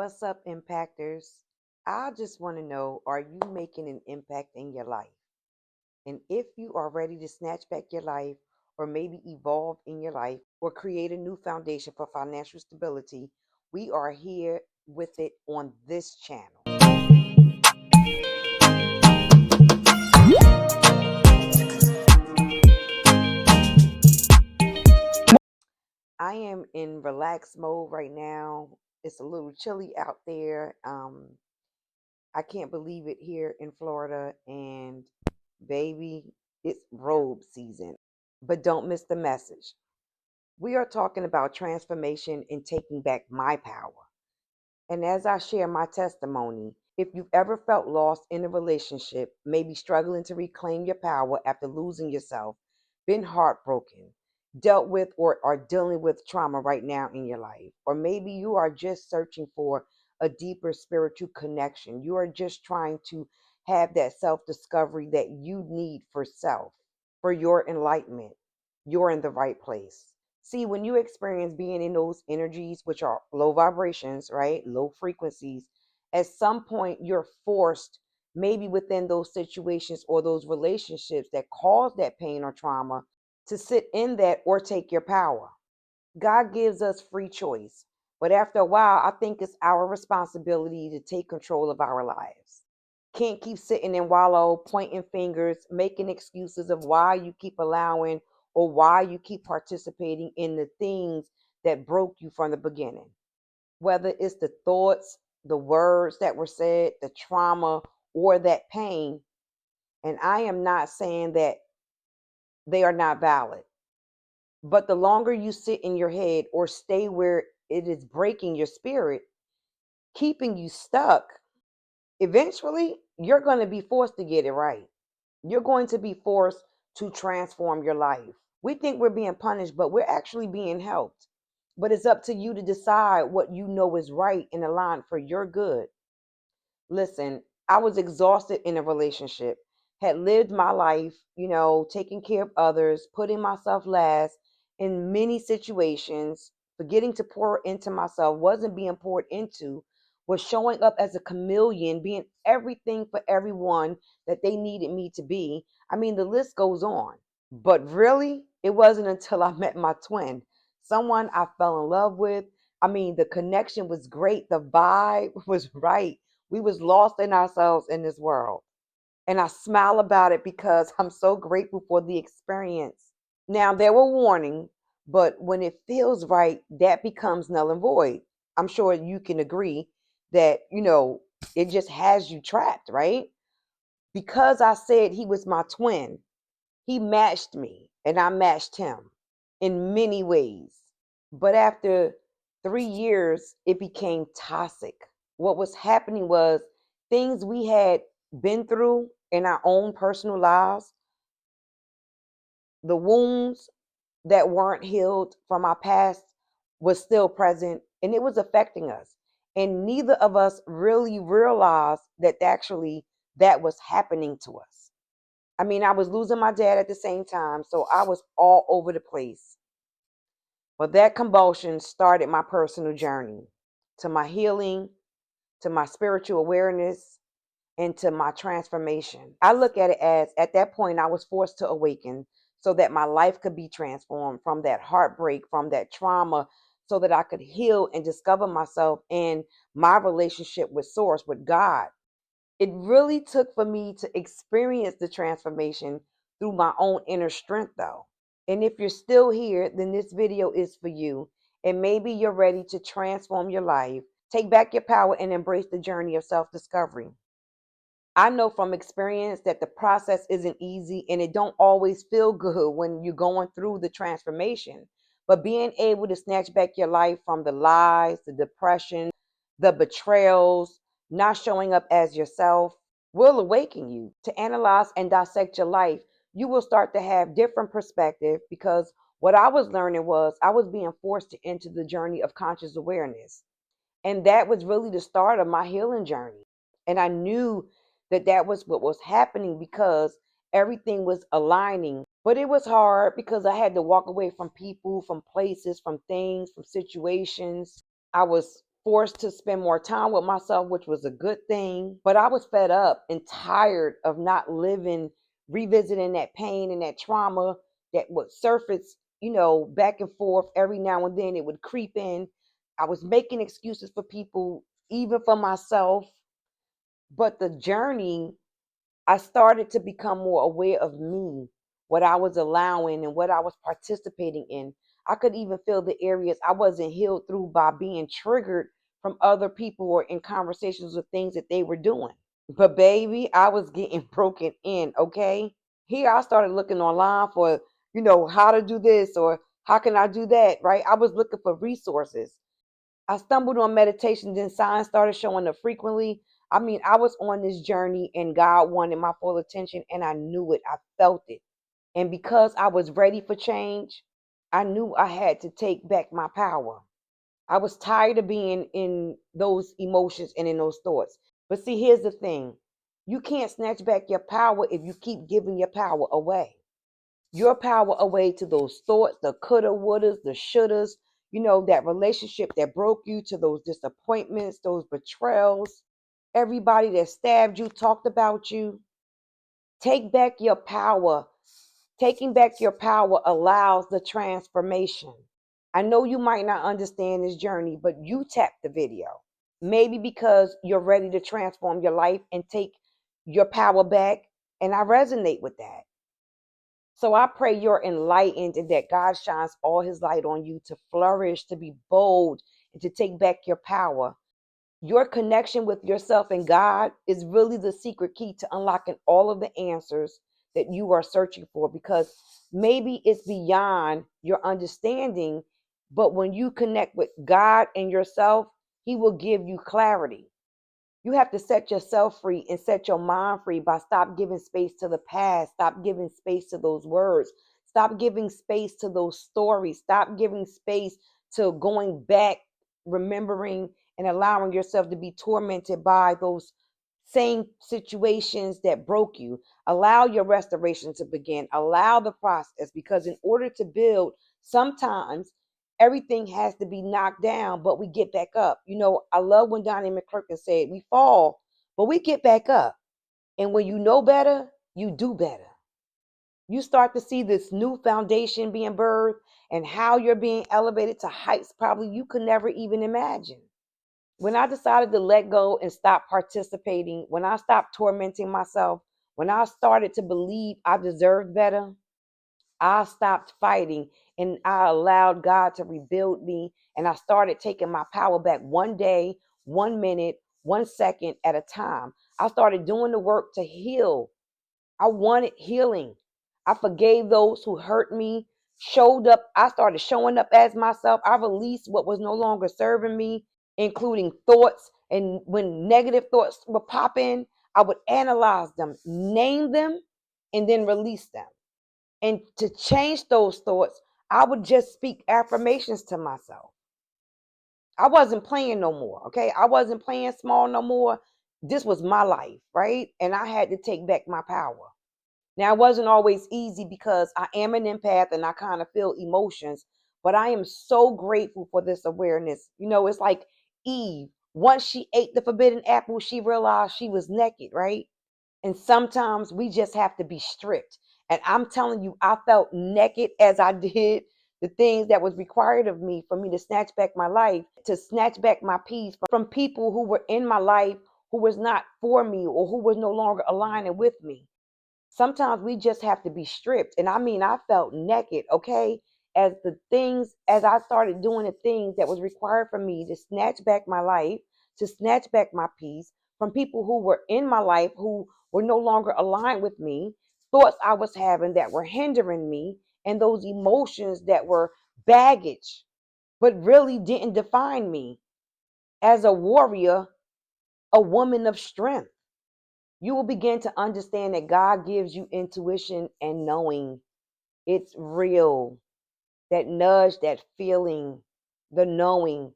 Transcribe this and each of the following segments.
What's up, impactors? I just want to know, are you making an impact in your life? And if you are ready to snatch back your life, or maybe evolve in your life, or create a new foundation for financial stability, we are here with it on this channel. I am in relaxed mode right now. It's a little chilly out there. I can't believe it here in Florida. And baby, it's robe season. But don't miss the message. We are talking about transformation and taking back my power. And as I share my testimony, if you've ever felt lost in a relationship, maybe struggling to reclaim your power after losing yourself, been heartbroken, dealt with or are dealing with trauma right now in your life, or maybe you are just searching for a deeper spiritual connection, you are just trying to have that self discovery that you need for self, for your enlightenment, you're in the right place. See, when you experience being in those energies, which are low vibrations, right? Low frequencies, at some point you're forced, maybe within those situations or those relationships that cause that pain or trauma, to sit in that or take your power. God gives us free choice. But after a while, I think it's our responsibility to take control of our lives. Can't keep sitting and wallow, pointing fingers, making excuses of why you keep allowing or why you keep participating in the things that broke you from the beginning. Whether it's the thoughts, the words that were said, the trauma, or that pain. And I am not saying that they are not valid. But the longer you sit in your head or stay where it is breaking your spirit, keeping you stuck, eventually you're going to be forced to get it right. You're going to be forced to transform your life. We think we're being punished, but we're actually being helped. But it's up to you to decide what you know is right and aligned for your good. Listen, I was exhausted in a relationship, had lived my life, taking care of others, putting myself last in many situations, forgetting to pour into myself, wasn't being poured into, was showing up as a chameleon, being everything for everyone that they needed me to be. I mean, the list goes on. But really, it wasn't until I met my twin, someone I fell in love with. I mean, the connection was great, the vibe was right. We was lost in ourselves in this world. And I smile about it because I'm so grateful for the experience. Now, there were warnings, but when it feels right, that becomes null and void. I'm sure you can agree that, it just has you trapped, right? Because I said he was my twin, he matched me and I matched him in many ways. But after 3 years, it became toxic. What was happening was things we had been through in our own personal lives, the wounds that weren't healed from our past was still present and it was affecting us. And neither of us really realized that actually that was happening to us. I mean, I was losing my dad at the same time, so I was all over the place. But that convulsion started my personal journey to my healing, to my spiritual awareness, and to my transformation. I look at it as at that point, I was forced to awaken so that my life could be transformed from that heartbreak, from that trauma, so that I could heal and discover myself and my relationship with Source, with God. It really took for me to experience the transformation through my own inner strength, though. And if you're still here, then this video is for you. And maybe you're ready to transform your life, take back your power, and embrace the journey of self discovery. I know from experience that the process isn't easy and it don't always feel good when you're going through the transformation. But being able to snatch back your life from the lies, the depression, the betrayals, not showing up as yourself will awaken you to analyze and dissect your life. You will start to have different perspective because what I was learning was I was being forced to enter the journey of conscious awareness. And that was really the start of my healing journey. And I knew that that was what was happening because everything was aligning. But it was hard because I had to walk away from people, from places, from things, from situations. I was forced to spend more time with myself, which was a good thing. But I was fed up and tired of not living, revisiting that pain and that trauma that would surface, back and forth every now and then. It would creep in. I was making excuses for people, even for myself. But the journey, I started to become more aware of me, what I was allowing and what I was participating in. I could even feel the areas I wasn't healed through by being triggered from other people or in conversations with things that they were doing. But baby, I was getting broken in, okay? Here I started looking online for, how to do this or how can I do that, right? I was looking for resources. I stumbled on meditation, then signs started showing up frequently. I mean, I was on this journey and God wanted my full attention and I knew it. I felt it. And because I was ready for change, I knew I had to take back my power. I was tired of being in those emotions and in those thoughts. But see, here's the thing. You can't snatch back your power if you keep giving your power away. Your power away to those thoughts, the coulda, wouldas, the shouldas, that relationship that broke you, to those disappointments, those betrayals, everybody that stabbed you, talked about you. Take back your power. Taking back your power allows the transformation. I know you might not understand this journey, but you tap the video. Maybe because you're ready to transform your life and take your power back. And I resonate with that. So I pray you're enlightened and that God shines all his light on you to flourish, to be bold, and to take back your power. Your connection with yourself and God is really the secret key to unlocking all of the answers that you are searching for, because maybe it's beyond your understanding. But when you connect with God and yourself, he will give you clarity. You have to set yourself free and set your mind free by stop giving space to the past. Stop giving space to those words. Stop giving space to those stories. Stop giving space to going back, remembering and allowing yourself to be tormented by those same situations that broke you. Allow your restoration to begin. Allow the process, because in order to build, sometimes everything has to be knocked down, but we get back up. I love when Donnie McClurkin said, we fall, but we get back up. And when you know better, you do better. You start to see this new foundation being birthed and how you're being elevated to heights probably you could never even imagine. When I decided to let go and stop participating, when I stopped tormenting myself, when I started to believe I deserved better, I stopped fighting and I allowed God to rebuild me. And I started taking my power back one day, 1 minute, 1 second at a time. I started doing the work to heal. I wanted healing. I forgave those who hurt me, showed up. I started showing up as myself. I released what was no longer serving me, including thoughts. And when negative thoughts would pop in, I would analyze them, name them, and then release them. And to change those thoughts, I would just speak affirmations to myself. I wasn't playing no more. Okay. I wasn't playing small no more. This was my life, right? And I had to take back my power. Now, it wasn't always easy because I am an empath and I kind of feel emotions, but I am so grateful for this awareness. It's like Eve. Once she ate the forbidden apple, she realized she was naked, right? And sometimes we just have to be stripped. And I'm telling you, I felt naked as I did the things that was required of me for me to snatch back my life, to snatch back my peace from people who were in my life who was not for me or who was no longer aligning with me. Sometimes we just have to be stripped. And I mean, I felt naked, okay? As I started doing the things that was required for me to snatch back my life, to snatch back my peace from people who were in my life, who were no longer aligned with me, thoughts I was having that were hindering me, and those emotions that were baggage, but really didn't define me as a warrior, a woman of strength. You will begin to understand that God gives you intuition and knowing. It's real. That nudge, that feeling, the knowing.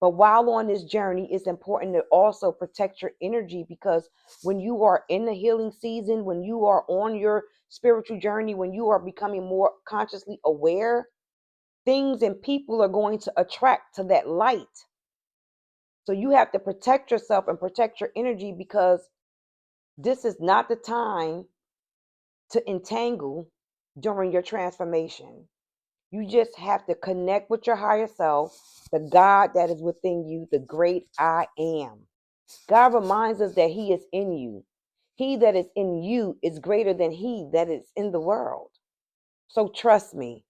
But while on this journey, it's important to also protect your energy, because when you are in the healing season, when you are on your spiritual journey, when you are becoming more consciously aware, things and people are going to attract to that light. So you have to protect yourself and protect your energy, because this is not the time to entangle during your transformation. You just have to connect with your higher self, the God that is within you, the great I am. God reminds us that He is in you. He that is in you is greater than he that is in the world. So trust me,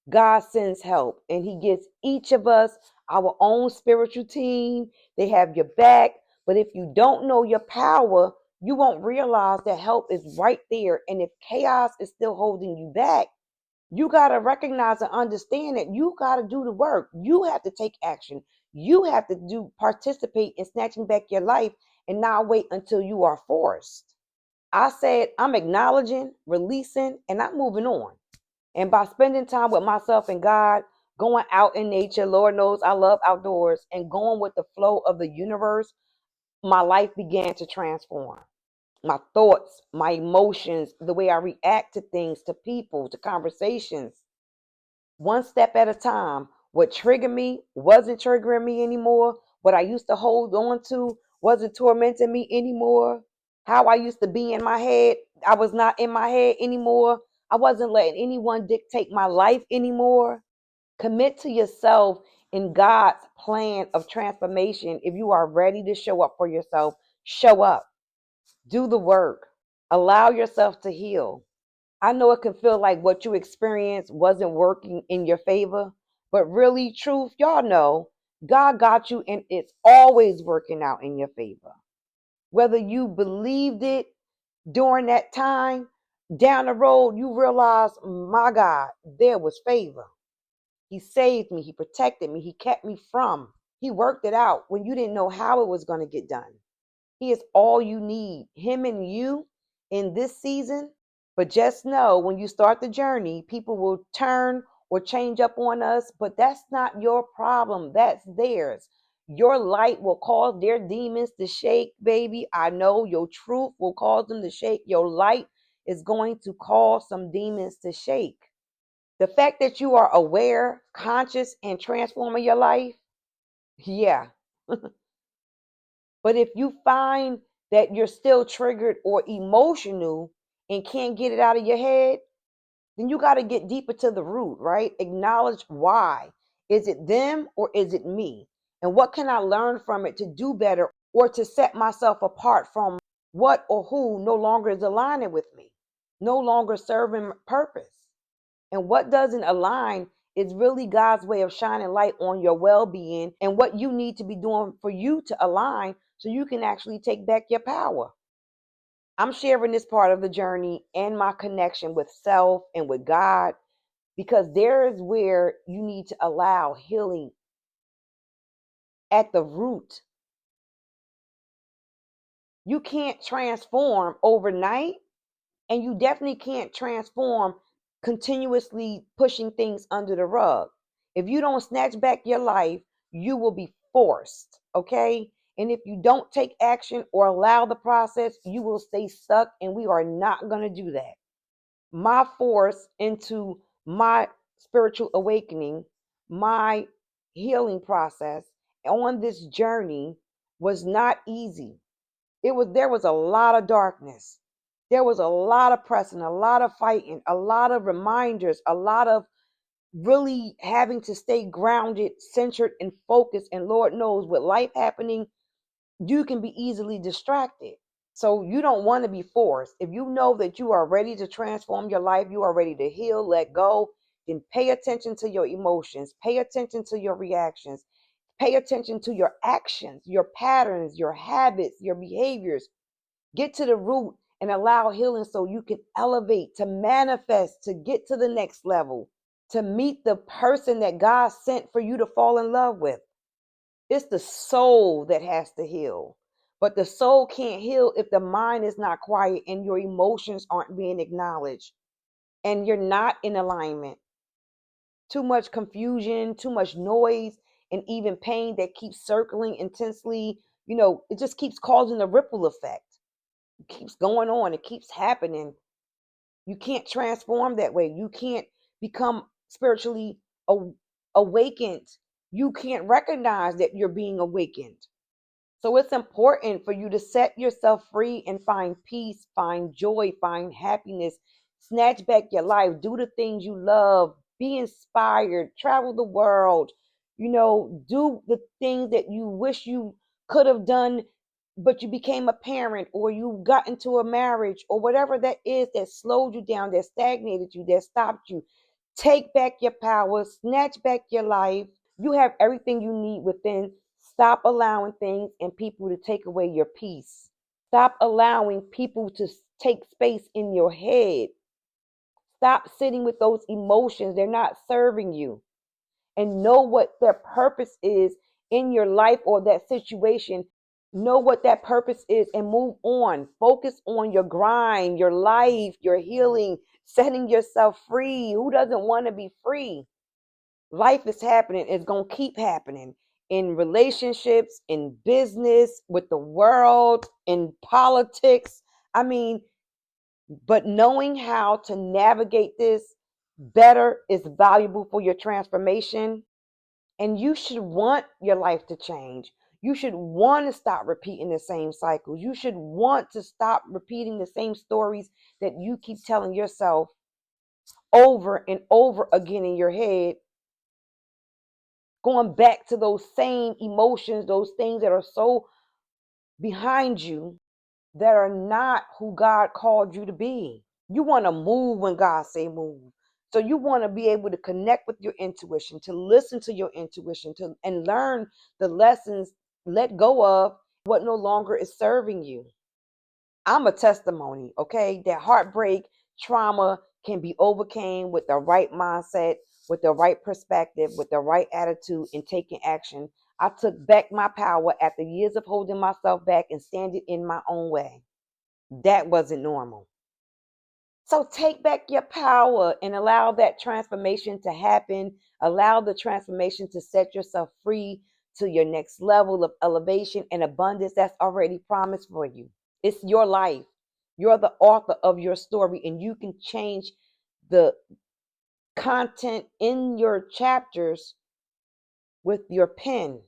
God sends help and He gives each of us our own spiritual team. They have your back. But if you don't know your power, you won't realize that help is right there. And if chaos is still holding you back, you got to recognize and understand that you got to do the work. You have to take action. You have to participate in snatching back your life and not wait until you are forced. I said, I'm acknowledging, releasing, and I'm moving on. And by spending time with myself and God, going out in nature, Lord knows I love outdoors, and going with the flow of the universe, my life began to transform. My thoughts, my emotions, the way I react to things, to people, to conversations, one step at a time. What triggered me wasn't triggering me anymore. What I used to hold on to wasn't tormenting me anymore. How I used to be in my head, I was not in my head anymore. I wasn't letting anyone dictate my life anymore. Commit to yourself in God's plan of transformation. If you are ready to show up for yourself, show up. Do the work. Allow yourself to heal. I know it can feel like what you experienced wasn't working in your favor, but really, truth, y'all know God got you and it's always working out in your favor. Whether you believed it during that time, down the road, you realize, my God, there was favor. He saved me, He protected me, He kept me from. He worked it out when you didn't know how it was going to get done. He is all you need, Him and you in this season. But just know when you start the journey, people will turn or change up on us, but that's not your problem. That's theirs. Your light will cause their demons to shake, baby. I know your truth will cause them to shake. Your light is going to cause some demons to shake. The fact that you are aware, conscious, and transforming your life, yeah. But if you find that you're still triggered or emotional and can't get it out of your head, then you got to get deeper to the root, right? Acknowledge why. Is it them or is it me? And what can I learn from it to do better or to set myself apart from what or who no longer is aligning with me, no longer serving purpose? And what doesn't align is really God's way of shining light on your well-being and what you need to be doing for you to align so you can actually take back your power. I'm sharing this part of the journey and my connection with self and with God, because there is where you need to allow healing at the root. You can't transform overnight, and you definitely can't transform continuously pushing things under the rug. If you don't snatch back your life, you will be forced, okay? And if you don't take action or allow the process, you will stay stuck, and we are not going to do that. My force into my spiritual awakening, my healing process on this journey was not easy. There was a lot of darkness. There was a lot of pressing, a lot of fighting, a lot of reminders, a lot of really having to stay grounded, centered, and focused. And Lord knows, with life happening, you can be easily distracted. So you don't want to be forced. If you know that you are ready to transform your life, you are ready to heal, let go, then pay attention to your emotions, pay attention to your reactions, pay attention to your actions, your patterns, your habits, your behaviors. Get to the root and allow healing so you can elevate, to manifest, to get to the next level, to meet the person that God sent for you to fall in love with. It's the soul that has to heal. But the soul can't heal if the mind is not quiet and your emotions aren't being acknowledged and you're not in alignment. Too much confusion, too much noise, and even pain that keeps circling intensely. It just keeps causing a ripple effect. It keeps going on. It keeps happening. You can't transform that way. You can't become spiritually awakened. You can't recognize that you're being awakened. So it's important for you to set yourself free and find peace, find joy, find happiness, snatch back your life, do the things you love, be inspired, travel the world, do the things that you wish you could have done, but you became a parent or you got into a marriage or whatever that is that slowed you down, that stagnated you, that stopped you. Take back your power, snatch back your life. You have everything you need within. Stop allowing things and people to take away your peace. Stop allowing people to take space in your head. Stop sitting with those emotions. They're not serving you. And know what their purpose is in your life or that situation. Know what that purpose is and move on. Focus on your grind, your life, your healing, setting yourself free. Who doesn't want to be free? Life is happening. It's going to keep happening in relationships, in business, with the world, in politics. I mean, but knowing how to navigate this better is valuable for your transformation. And you should want your life to change. You should want to stop repeating the same cycles. You should want to stop repeating the same stories that you keep telling yourself over and over again in your head, going back to those same emotions, those things that are so behind you that are not who God called you to be. You want to move when God say move. So you want to be able to connect with your intuition, to listen to your intuition, to and learn the lessons, let go of what no longer is serving you. I'm a testimony, okay? That heartbreak, trauma can be overcame with the right mindset, with the right perspective, with the right attitude, and taking action. I took back my power after years of holding myself back and standing in my own way. That wasn't normal. So take back your power and allow that transformation to happen. Allow the transformation to set yourself free to your next level of elevation and abundance that's already promised for you. It's your life. You're the author of your story, and you can change the content in your chapters with your pen.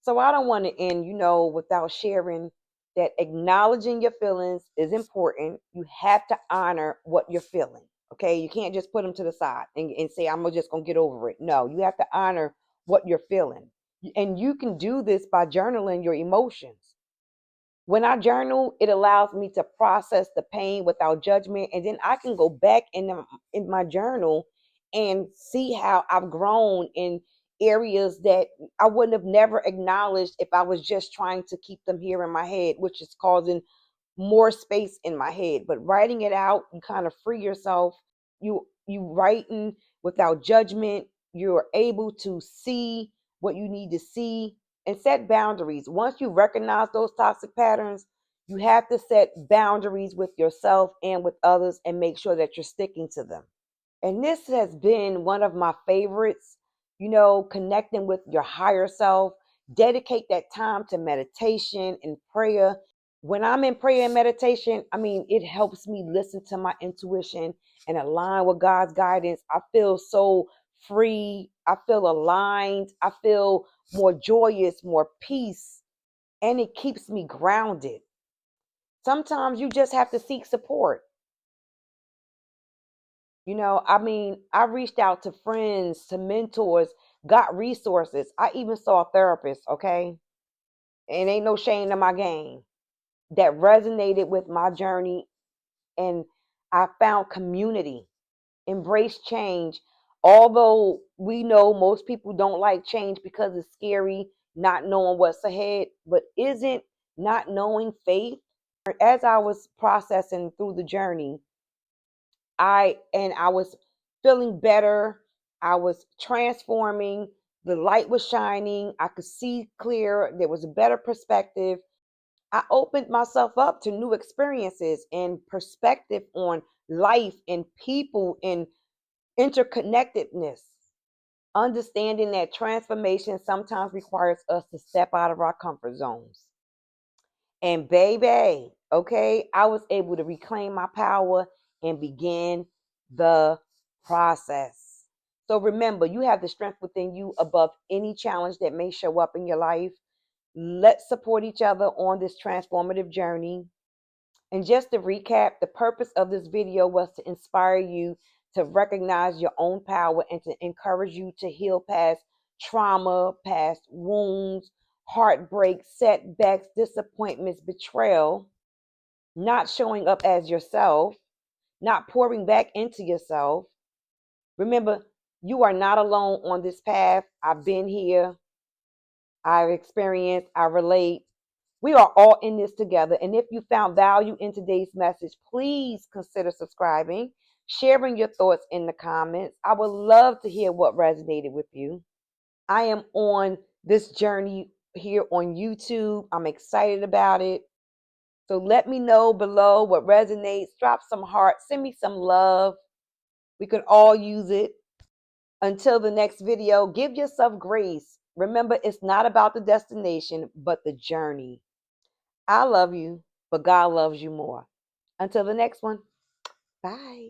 So I don't want to end, without sharing that acknowledging your feelings is important. You have to honor what you're feeling. Okay. You can't just put them to the side and say, I'm just going to get over it. No, you have to honor what you're feeling. And you can do this by journaling your emotions. When I journal, it allows me to process the pain without judgment. And then I can go back in my journal and see how I've grown in areas that I wouldn't have never acknowledged if I was just trying to keep them here in my head, which is causing more space in my head. But writing it out, you kind of free yourself. You writing without judgment. You're able to see what you need to see and set boundaries. Once you recognize those toxic patterns, you have to set boundaries with yourself and with others and make sure that you're sticking to them. And this has been one of my favorites, connecting with your higher self. Dedicate that time to meditation and prayer. When I'm in prayer and meditation, it helps me listen to my intuition and align with God's guidance. I feel so free. I feel aligned. I feel more joyous, more peace, and it keeps me grounded. Sometimes you just have to seek support. I reached out to friends, to mentors, got resources. I even saw a therapist, okay? And ain't no shame in my game. That resonated with my journey. And I found community, embrace change. Although we know most people don't like change because it's scary, not knowing what's ahead, but isn't not knowing faith? As I was processing through the journey, I was feeling better. I was transforming. The light was shining. I could see clear. There was a better perspective. I opened myself up to new experiences and perspective on life and people and interconnectedness. Understanding that transformation sometimes requires us to step out of our comfort zones. And baby, okay, I was able to reclaim my power and begin the process. So remember, you have the strength within you above any challenge that may show up in your life. Let's support each other on this transformative journey. And just to recap, the purpose of this video was to inspire you to recognize your own power and to encourage you to heal past trauma, past wounds, heartbreak, setbacks, disappointments, betrayal, not showing up as yourself, not pouring back into yourself. Remember, you are not alone on this path. I've been here. I've experienced. I relate. We are all in this together. And if you found value in today's message, please consider subscribing, sharing your thoughts in the comments. I would love to hear what resonated with you. I am on this journey here on YouTube. I'm excited about it. So let me know below what resonates. Drop some hearts. Send me some love. We could all use it. Until the next video, give yourself grace. Remember, it's not about the destination, but the journey. I love you, but God loves you more. Until the next one, bye.